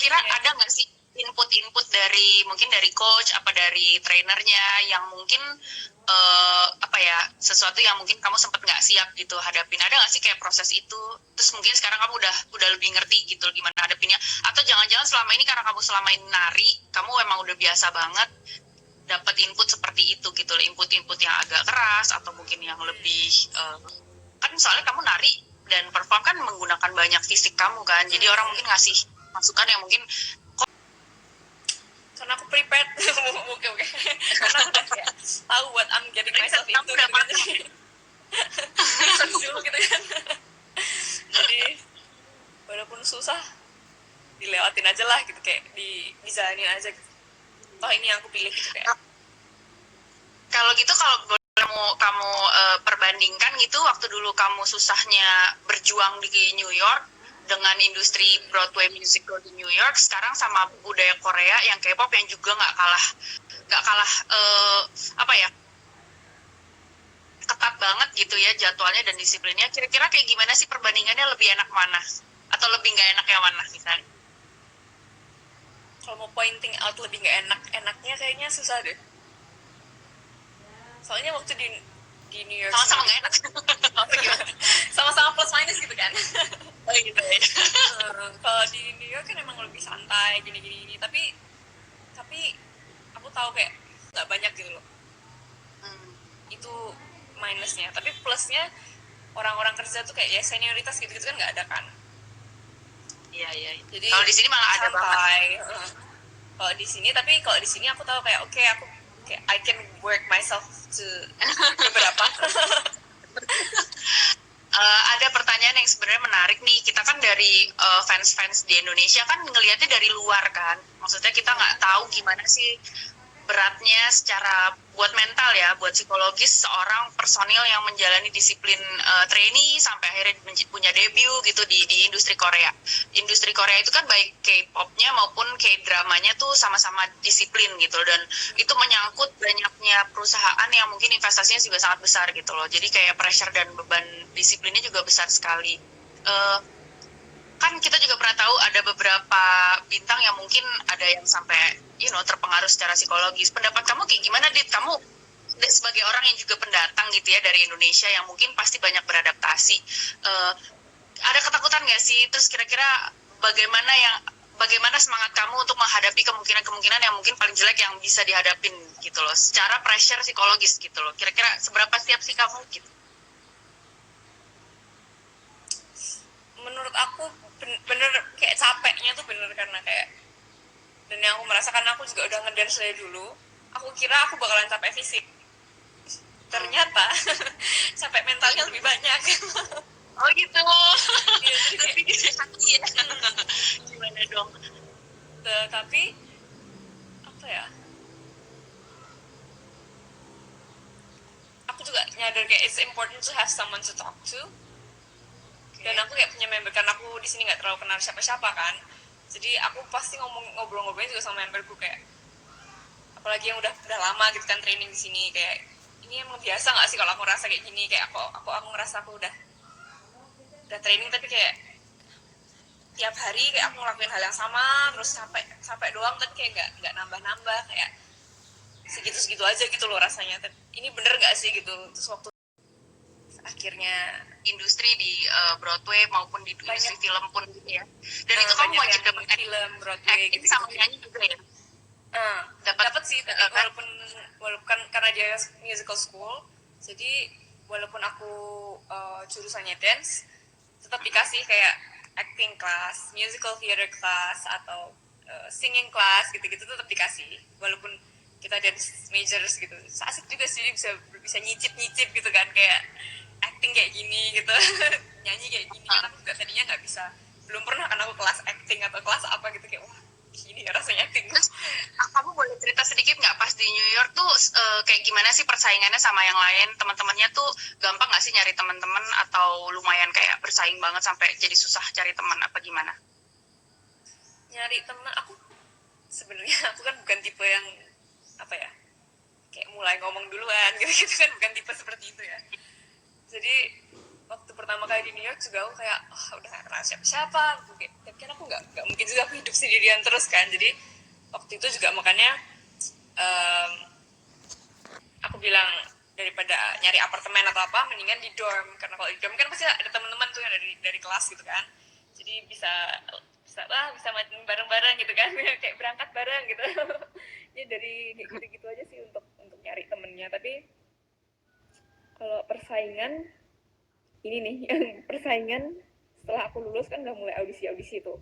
kira-kira ada nggak sih input-input dari mungkin dari coach apa dari trainernya yang mungkin apa ya, sesuatu yang mungkin kamu sempat nggak siap gitu hadapin, ada nggak sih kayak proses itu, terus mungkin sekarang kamu udah lebih ngerti gitu gimana hadapinnya, atau jangan-jangan selama ini karena kamu selama ini nari kamu emang udah biasa banget dapat input seperti itu gitu loh, input-input yang agak keras atau mungkin yang lebih kan soalnya kamu nari dan perform kan menggunakan banyak fisik kamu kan, jadi orang mungkin ngasih masukan yang mungkin karena aku prepared. Oke. Karena aku udah kayak tahu what I'm getting myself into gitu kan. Research dulu gitu kan. Jadi walaupun susah dilewatin aja lah gitu, kayak dijalanin aja gitu. Toh ini yang aku pilih gitu kayak. Kalau gitu kalau kamu perbandingkan gitu waktu dulu kamu susahnya berjuang di New York dengan industri Broadway musical di New York, sekarang sama budaya Korea yang K-pop yang juga nggak kalah apa ya, ketat banget gitu ya jadwalnya dan disiplinnya. Kira-kira kayak gimana sih perbandingannya, lebih enak mana atau lebih nggak enak yang mana misalnya? Kalau mau pointing out lebih nggak enaknya kayaknya susah deh. Soalnya waktu di New York sama-sama nggak enak. Sama-sama plus minus gitu kan. Oh gitu ya. Kalau di New York kan emang lebih santai gini, tapi aku tahu kayak nggak banyak gitu loh. Itu minusnya, tapi plusnya orang-orang kerja tuh kayak ya senioritas gitu kan nggak ada kan. Iya. Jadi kalau di sini malah ada banget. Kalau di sini aku tahu kayak oke, aku kayak I can work myself to beberapa. Ada pertanyaan yang sebenarnya menarik nih. Kita kan dari fans-fans di Indonesia kan ngelihatnya dari luar kan. Maksudnya kita nggak tahu gimana sih beratnya secara buat mental ya, buat psikologis seorang personil yang menjalani disiplin trainee sampai akhirnya punya debut gitu di industri Korea. Industri Korea itu kan baik K-popnya maupun K-dramanya tuh sama-sama disiplin gitu, dan itu menyangkut banyaknya perusahaan yang mungkin investasinya juga sangat besar gitu loh. Jadi kayak pressure dan beban disiplinnya juga besar sekali. Kan kita juga pernah tahu ada beberapa bintang yang mungkin ada yang sampai terpengaruh secara psikologis. Pendapat kamu kayak gimana, Dit? Kamu sebagai orang yang juga pendatang gitu ya dari Indonesia yang mungkin pasti banyak beradaptasi, ada ketakutan nggak sih? Terus kira-kira bagaimana semangat kamu untuk menghadapi kemungkinan-kemungkinan yang mungkin paling jelek yang bisa dihadapin gitu loh, secara pressure psikologis gitu loh. Kira-kira seberapa siap sih kamu gitu? Menurut aku bener kayak capeknya tuh bener, karena kayak, dan yang aku merasakan, aku juga udah ngedance dari dulu, aku kira aku bakalan capek fisik, ternyata capek mentalnya lebih banyak. Oh gitu. Iya, jadi kayak, gimana dong? Tapi apa ya, aku juga nyadar kayak it's important to have someone to talk to. Dan aku kayak punya member, karena aku di sini nggak terlalu kenal siapa-siapa kan, jadi aku pasti ngobrol-ngobrolnya juga sama memberku, kayak apalagi yang udah lama gitu kan training di sini, kayak ini emang biasa nggak sih kalau aku ngerasa kayak gini, kayak aku ngerasa aku udah training tapi kayak tiap hari kayak aku ngelakuin hal yang sama terus capek doang, tapi kayak nggak nambah kayak segitu aja gitu loh rasanya. Tapi ini bener nggak sih gitu. Terus waktu akhirnya industri di Broadway maupun di industri film pun gitu ya. Dan itu kamu wajib dapat film Broadway acting gitu, sama nyanyi juga ya. Dapat sih, tapi walaupun karena dia musical school, jadi walaupun aku jurusannya dance, tetap dikasih kayak acting class, musical theater class, atau singing class gitu-gitu tetap dikasih, walaupun kita dance majors gitu. Asik juga sih, bisa nyicip gitu kan, kayak acting kayak gini gitu. Nyanyi kayak gini kan aku juga tadinya nggak bisa, belum pernah kan aku kelas acting atau kelas apa gitu, kayak wah gini ya rasanya acting. Terus kamu boleh cerita sedikit nggak pas di New York tuh kayak gimana sih persaingannya sama yang lain, teman-temannya tuh gampang nggak sih nyari teman-teman, atau lumayan kayak bersaing banget sampai jadi susah cari teman apa gimana? Nyari teman, aku sebenarnya aku kan bukan tipe yang apa ya, kayak mulai ngomong duluan gitu kan, bukan tipe seperti itu ya. Jadi waktu pertama kali di New York juga aku kayak udah gak kenal siapa-siapa, tapi kan aku nggak mungkin juga aku hidup sendirian terus kan. Jadi waktu itu juga makanya aku bilang daripada nyari apartemen atau apa, mendingan di dorm, karena kalau di dorm kan pasti ada teman-teman tuh yang dari kelas gitu kan, jadi bisa main bareng-bareng gitu kan, kayak berangkat bareng gitu. Ya dari kayak gitu-gitu aja sih untuk nyari temennya. Tapi kalau persaingan ini nih, yang persaingan setelah aku lulus kan udah mulai audisi tuh,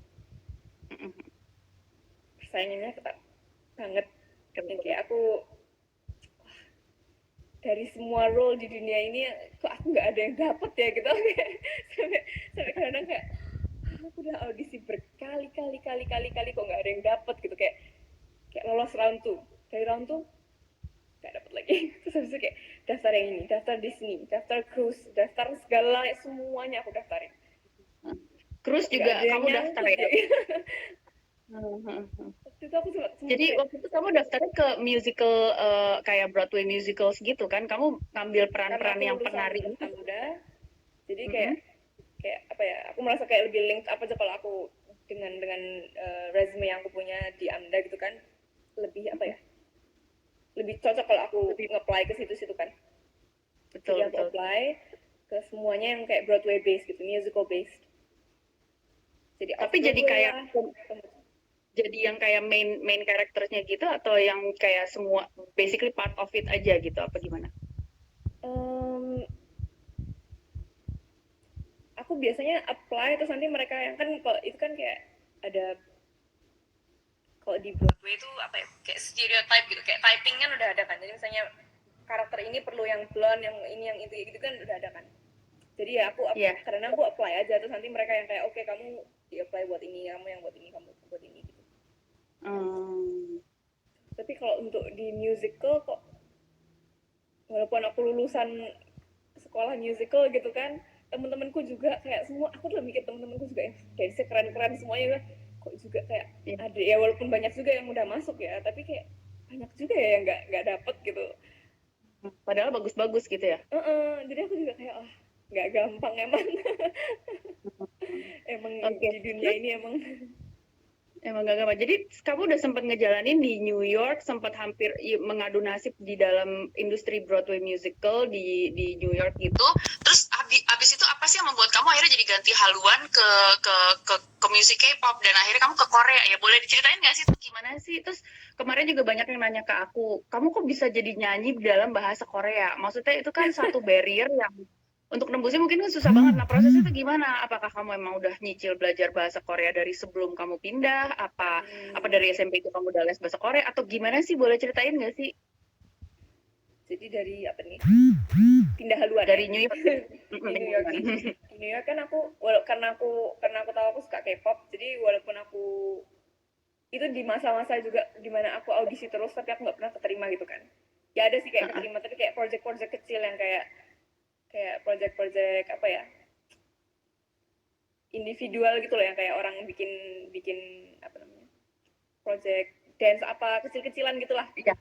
persaingannya ketat banget. Yang kayak aku dari semua role di dunia ini kok aku nggak ada yang dapet ya gitu. sampai kadang kayak aku udah audisi berkali-kali kok nggak ada yang dapet gitu, kayak lolos round 2, dari round 2 nggak dapet lagi. Terus habis itu kayak daftar yang ini, daftar Disney, daftar cruise, daftar segala, semuanya aku daftarin. Cruise juga kamu daftar ya? Waktu itu aku jadi waktu itu kamu daftarnya ke musical kayak Broadway musicals gitu kan? Kamu ngambil peran-peran yang penari gitu. Jadi kayak apa ya? Aku merasa kayak lebih linked apa aja kalau aku dengan resume yang aku punya di AMDA gitu kan, lebih apa ya? Lebih cocok kalau aku nge-apply ke situ-situ kan. Betul. Jadi aku apply ke semuanya yang kayak Broadway based gitu, musical based. Jadi tapi jadi kayak jadi yang kayak main karakternya gitu, atau yang kayak semua basically part of it aja gitu, apa gimana? Aku biasanya apply terus nanti mereka yang kan, kalau itu kan kayak ada, kalau di Broadway itu apa ya, kayak stereotype gitu, kayak typing kan udah ada kan. Jadi misalnya karakter ini perlu yang blonde, yang ini yang itu gitu kan udah ada kan. Jadi ya aku karena aku apply aja, terus nanti mereka yang kayak oke, kamu di apply buat ini, kamu yang buat ini, kamu buat ini gitu. Tapi kalau untuk di musical kok, walaupun aku lulusan sekolah musical gitu kan, temen-temenku juga kayak semua, aku udah mikir temen-temenku juga yang dance keren-keren semuanya, kok juga kayak ada ya, walaupun banyak juga yang udah masuk ya, tapi kayak banyak juga ya yang nggak dapet gitu. Padahal bagus-bagus gitu ya. Jadi aku juga kayak nggak gampang emang. Emang di dunia ini emang gak gampang. Jadi kamu udah sempat ngejalanin di New York, sempat hampir mengadu nasib di dalam industri Broadway musical di New York gitu. Terus abis itu apa sih yang membuat kamu akhirnya jadi ganti haluan ke musik K-pop dan akhirnya kamu ke Korea ya? Boleh diceritain nggak sih gimana sih? Terus kemarin juga banyak yang nanya ke aku, kamu kok bisa jadi nyanyi dalam bahasa Korea? Maksudnya itu kan satu barrier yang untuk nembusnya mungkin kan susah banget. Nah, prosesnya itu gimana? Apakah kamu emang udah nyicil belajar bahasa Korea dari sebelum kamu pindah? Apa dari SMP itu kamu udah les bahasa Korea? Atau gimana sih? Boleh ceritain nggak sih? Jadi dari apa nih? Pindah haluan dari New York. Di New York. Di New York kan karena aku tahu aku suka K-pop, jadi walaupun aku itu di masa-masa juga dimana aku audisi terus tapi aku nggak pernah keterima gitu kan. Ya ada sih kayak keterima, tapi kayak project-project kecil yang kayak project-project apa ya, individual gitu loh, yang kayak orang bikin apa namanya, project dance apa kecil-kecilan gitulah. Iya.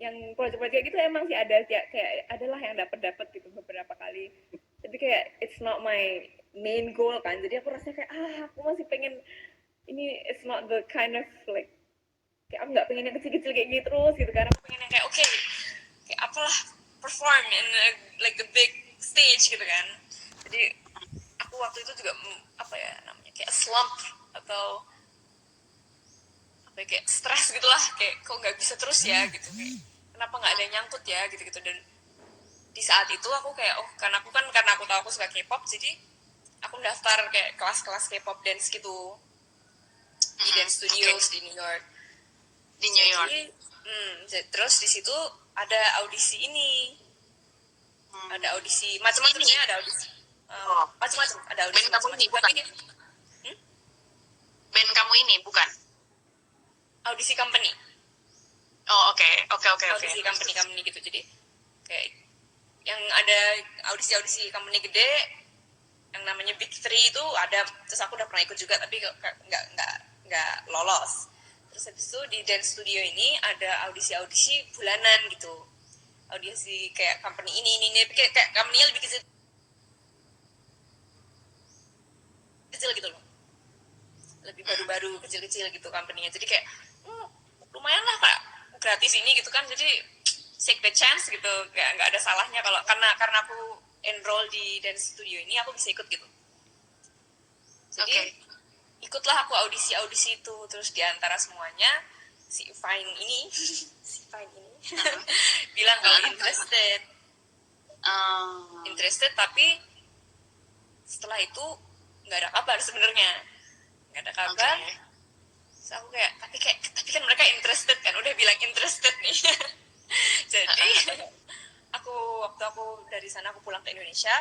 Yang project-project kayak gitu emang sih ada, kayak adalah yang dapat gitu beberapa kali. Tapi kayak it's not my main goal kan. Jadi aku rasanya kayak aku masih pengen ini, it's not the kind of like, kayak aku nggak pengen yang kecil-kecil kayak gitu terus gitu kan. Aku pengen yang kayak kayak apalah, perform in like the big stage gitu kan. Jadi aku waktu itu juga apa ya namanya, kayak slump atau apa ya, kayak stres gitulah, kayak kok nggak bisa terus ya gitu, kayak kenapa nggak ada yang nyangkut ya gitu. Dan di saat itu aku kayak karena aku tahu aku suka K-pop, jadi aku daftar kayak kelas-kelas K-pop dance gitu di dance studios di New York. Terus di situ ada audisi ini, ada audisi macam-macamnya, ada audisi macam-macam, ada audisi macam-macam. Band kamu ini bukan? Audisi company. Oke. Audisi company gitu. Jadi kayak yang ada audisi company gede yang namanya Big Three itu ada, terus aku udah pernah ikut juga tapi nggak lolos. Terus habis itu di dance studio ini ada audisi bulanan gitu, audisi kayak company ini kayak company-nya lebih kecil. kecil gitu loh, lebih baru-baru kecil-kecil gitu company-nya, jadi kayak lumayan lah kak, gratis ini gitu kan, jadi take the chance gitu, nggak ada salahnya kalau karena aku enroll di dance studio ini aku bisa ikut gitu. Jadi ikutlah aku audisi itu, terus diantara semuanya si Fine ini si Fine ini bilang kalau interested, tapi setelah itu nggak ada kabar sebenarnya, nggak ada kabar. Terus aku kayak tapi kan mereka interested kan, udah bilang interested nih. Jadi waktu aku dari sana aku pulang ke Indonesia,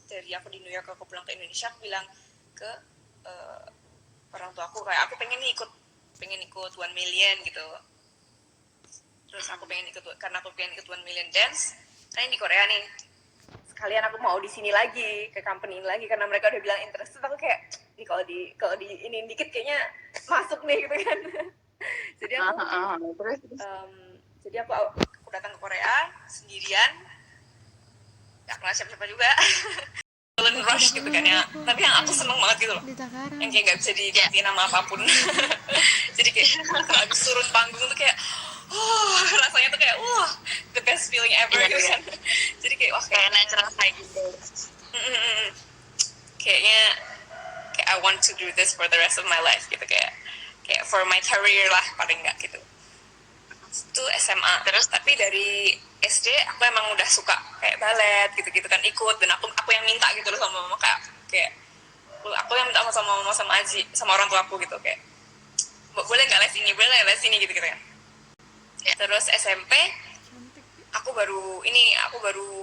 dari aku di New York aku pulang ke Indonesia, aku bilang ke orang tua aku kayak aku pengen ikut 1 million gitu. Terus aku karena aku pengen ikut 1 million dance, nah ini di Korea nih, sekalian aku mau di sini lagi ke company ini lagi karena mereka udah bilang interested. Aku kayak nih kalau di ini dikit kayaknya masuk nih gitu kan. Jadi aku datang ke Korea sendirian, gak kenal siapa-siapa juga. Rush gitu kan ya, tapi yang aku seneng banget gitu loh, yang kayak gak bisa diganti nama apapun. Jadi kayak habis turun panggung tuh kayak rasanya tuh kayak the best feeling ever gitu kan. Jadi kayak kayak natural high gitu. Kayaknya I want to do this for the rest of my life gitu, kayak for my career lah paling nggak gitu. Itu SMA. Terus tapi dari SD aku emang udah suka kayak balet gitu kan, ikut, dan aku yang minta gitu loh sama mama, kayak aku yang minta sama mama sama Aji sama orang tua aku gitu, kayak boleh nggak les ini gitu kan. Terus SMP aku baru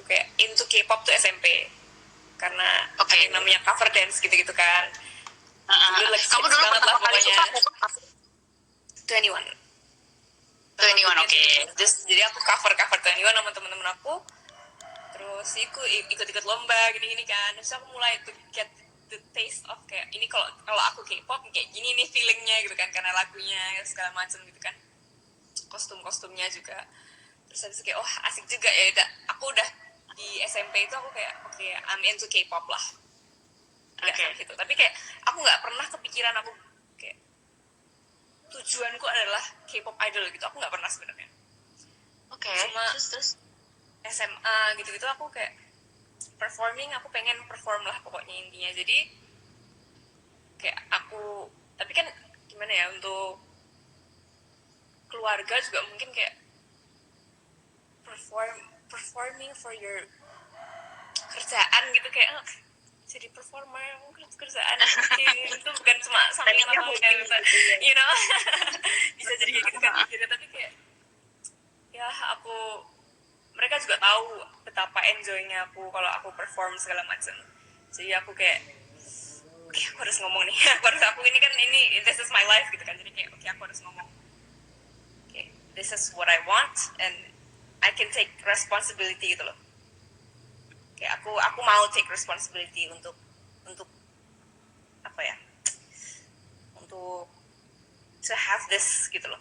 kayak into K-pop tuh SMP, karena ada yang namanya cover dance gitu kan. Kamu dulu pertama kali suka K-pop? 21. Jadi aku cover 21 sama teman-teman aku. Terus ikut lomba gini kan. Terus aku mulai to get the taste of kayak ini, kalau aku K-pop kayak gini nih feelingnya gitu kan, karena lagunya segala macam gitu kan. Kostum-kostumnya juga. Terus habis kayak asik juga ya. Aku udah di SMP itu aku kayak I'm into K-pop lah. Gitu. Tapi kayak aku nggak pernah kepikiran aku kayak tujuanku adalah K-pop idol gitu. Aku nggak pernah sebenarnya. Cuma terus SMA gitu aku kayak performing, aku pengen perform lah pokoknya intinya. Jadi kayak tapi kan gimana ya, untuk keluarga juga mungkin kayak performing for your kerjaan gitu, kayak jadi performer kerjaan itu bukan cuma sampingan atau gitu, you know. Bisa jadi kayak gitu kan akhirnya. Tapi kayak ya mereka juga tahu betapa enjoynya aku kalau aku perform segala macam. Jadi aku kayak aku harus ngomong nih, this is my life gitu kan. Jadi kayak aku harus ngomong, this is what I want and I can take responsibility gitu loh. Kayak aku mau take responsibility untuk apa ya, untuk to have this gitu loh.